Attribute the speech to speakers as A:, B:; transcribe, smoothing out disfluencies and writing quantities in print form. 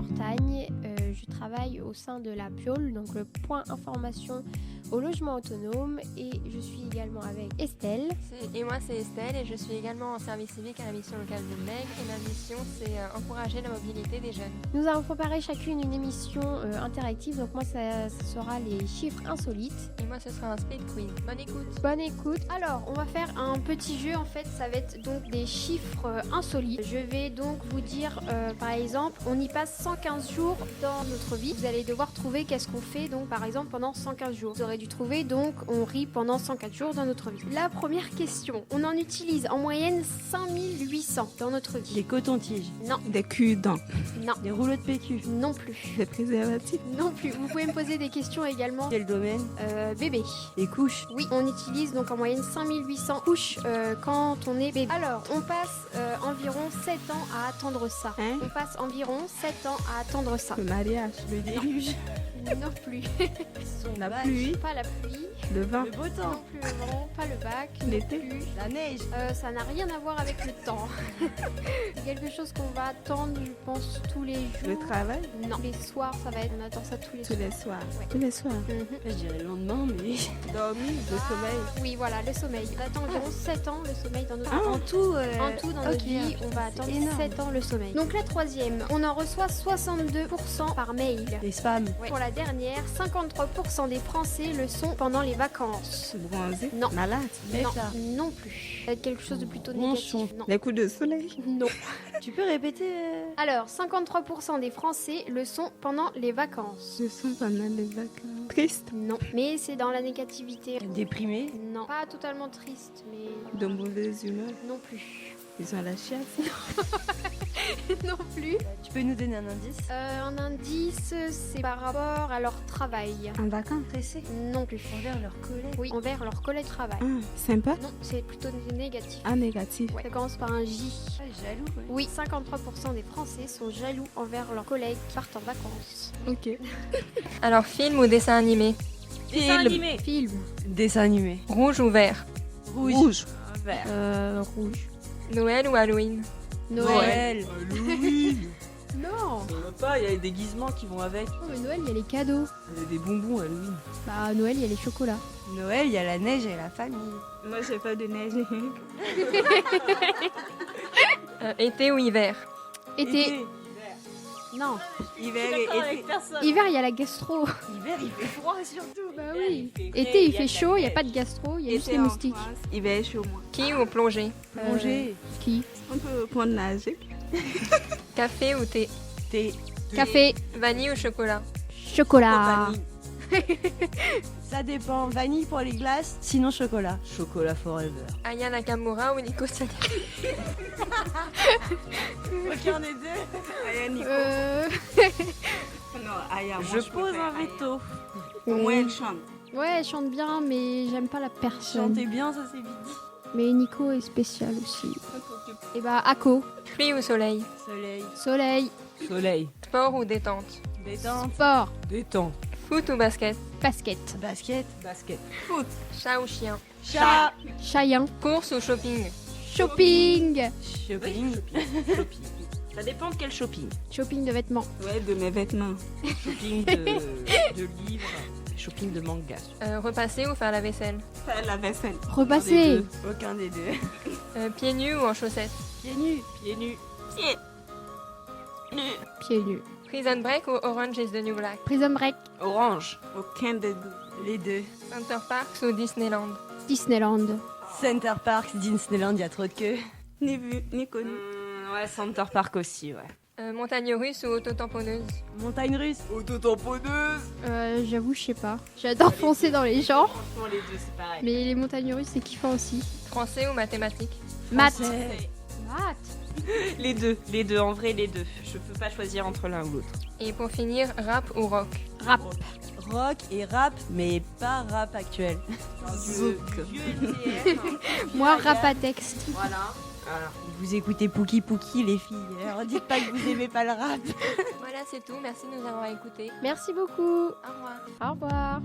A: Mortagne. Je travaille au sein de la PIOL, donc le point information au logement autonome, et je suis également avec Estelle.
B: Et moi c'est Estelle et je suis également en service civique à la mission locale de Meg et ma mission c'est encourager la mobilité des jeunes.
A: Nous avons préparé chacune une émission interactive, donc moi ça sera les chiffres insolites.
B: Et moi ce sera un speed quiz. Bonne écoute.
A: Bonne écoute. Alors on va faire un petit jeu, en fait ça va être donc des chiffres insolites. Je vais donc vous dire par exemple on y passe 115 jours dans notre vie. Vous allez devoir trouver qu'est-ce qu'on fait donc par exemple pendant 115 jours. Vous aurez dû trouver donc on rit pendant 104 jours dans notre vie. La première question, on en utilise en moyenne 5800 dans notre vie.
C: Des cotons-tiges.
A: Non.
C: Des cul-dents.
A: Non.
C: Des rouleaux de PQ.
A: Non plus.
C: Des préservatifs.
A: Non plus. Vous pouvez me poser des questions également.
C: Quel domaine?
A: Bébé.
C: Les couches.
A: Oui, on utilise donc en moyenne 5800 couches quand on est bébé. Alors, on passe environ 7 ans à attendre ça.
C: Hein?
A: On passe environ 7 ans à attendre ça.
C: Le mariage. Le déluge.
A: Non plus.
C: La pluie.
A: Pas la pluie.
C: Le vin.
D: Le beau temps.
A: Non plus le vent. Pas le bac.
C: L'été.
A: Non plus.
D: La neige.
A: Ça n'a rien à voir avec le temps. C'est quelque chose qu'on va attendre, je pense, tous les jours.
C: Le travail.
A: Non. Les soirs, ça va être. On attend ça tous les
C: Tous
A: soirs.
C: les soirs.
A: Ouais.
C: Tous les soirs.
D: Je dirais le lendemain, mais.
C: Dormir. Le sommeil.
A: Oui, voilà, le sommeil. On attend environ 7 ans le sommeil dans notre vie.
D: En tout,
A: En tout, dans notre vie, on va attendre
D: énorme.
A: 7 ans le sommeil. Donc la troisième, on en reçoit 62% par mail.
D: les spams.
A: Pour la dernière, 53% des Français le sont pendant les vacances.
C: Bronzé.
A: Non.
C: Malade.
A: Non, non plus. Ça va être quelque chose de plutôt négatif.
D: Ronchon.
A: Non.
C: Les coups de soleil.
A: Non.
D: Tu peux répéter
A: Alors, 53% des Français le sont pendant les vacances.
C: Je sens pendant les vacances. Triste.
A: Non. Mais c'est dans la négativité.
D: déprimé?
A: Non. Pas totalement triste, mais
C: De mauvaise humeur.
A: non plus.
C: Ils ont la chiasse.
A: non plus.
D: Tu peux nous donner un indice?
A: Un indice, c'est par rapport à leur travail.
C: En vacances.
D: Stressé?
A: Non plus.
D: Envers leurs collègues?
A: Oui, envers leur collègue de travail.
C: Ah, sympa.
A: Non, c'est plutôt négatif.
C: Ah, négatif.
A: Ouais. Ça commence par un J.
D: Ah, jaloux, ouais.
A: Oui, 53% des Français sont jaloux envers leurs collègues qui partent en vacances.
C: Ok.
B: Alors film ou dessin animé?
D: Dessin animé.
A: Film.
D: Dessin animé.
B: Rouge ou vert?
D: Rouge. Vert.
A: Rouge.
B: Noël ou Halloween?
A: Noël.
E: Halloween.
A: Non.
E: Ça va pas, il y a les déguisements qui vont avec.
A: Non, mais Noël, il y a les cadeaux.
E: Il y a des bonbons Halloween.
A: Bah, Noël, il y a les chocolats.
D: Noël, il y a la neige et la famille.
C: Moi, j'ai pas de neige.
B: Été ou hiver?
A: Été. Non.
C: Hiver et été.
A: Hiver, il y a la gastro.
D: Hiver, il fait froid surtout.
A: Bah oui. Été, il fait chaud, il n'y a pas de gastro, il y a juste les
C: en
A: moustiques.
C: France, hiver est chaud, moi.
B: Qui ou plongée?
D: Manger.
A: Qui?
C: On peut prendre nager.
B: Café ou thé?
D: Thé.
A: Café.
B: Vanille ou chocolat?
A: Chocolat.
D: Ça dépend. Vanille pour les glaces, sinon chocolat. Chocolat forever.
B: Aya Nakamura ou Nico Salier?
D: Aucun des deux.
C: Aya, Nico. Non, Aya, moi,
D: Je pose
C: préfère
D: un
C: Aya.
D: veto.
C: Au moins, elle chante.
A: Ouais, elle chante bien, mais j'aime pas la personne.
D: Chantez bien, ça c'est vite dit.
A: Mais Nico est spécial aussi. Et bah, Ako.
B: Pluie ou soleil?
D: Soleil.
A: Soleil.
E: Soleil.
B: Sport ou détente?
D: Détente.
A: Sport.
E: Détends.
B: Foot ou basket?
A: Basket.
D: Basket.
E: Basket.
B: Chat ou chien?
D: Chat.
A: Chayan.
B: Course ou shopping?
A: Shopping.
D: Shopping.
E: Shopping. Ça dépend de quel shopping.
A: Shopping de vêtements.
C: Ouais, de mes vêtements.
E: Shopping de livres. Shopping de manga.
B: Repasser ou faire la vaisselle?
C: Faire la vaisselle.
A: Repasser.
D: Aucun des deux.
B: Pieds nus ou en chaussettes?
D: Pieds nus.
E: Pieds nus.
A: Pieds nus.
B: Prison Break ou Orange is the New Black?
A: Prison Break.
E: Orange.
C: Aucun des deux.
D: Les deux.
B: Center Parks ou Disneyland?
A: Disneyland.
D: Center Park, Disneyland, il y a trop de queue.
C: Ni vu, ni connu.
E: Ouais, Center Park aussi, ouais.
B: Montagne russe ou auto-tamponneuse?
D: Montagne russe.
E: Auto-tamponneuse.
A: J'avoue, je sais pas. J'adore foncer dans les gens.
E: Franchement, les deux, c'est pareil.
A: Mais les montagnes russes, c'est kiffant aussi.
B: Français ou mathématiques?
A: Maths.
D: Français.
A: Maths.
E: Les deux, en vrai, les deux. Je peux pas choisir entre l'un ou l'autre.
B: Et pour finir, rap ou rock?
A: Rap.
D: Rock et rap, mais pas rap actuel.
E: Vieux EDM.
A: Moi, rap à texte.
E: Voilà.
D: Vous écoutez Pouki Pouki, les filles. Alors dites pas que vous aimez pas le rap.
B: Voilà, c'est tout. Merci de nous avoir écoutés.
A: Merci beaucoup.
B: Au revoir.
A: Au revoir.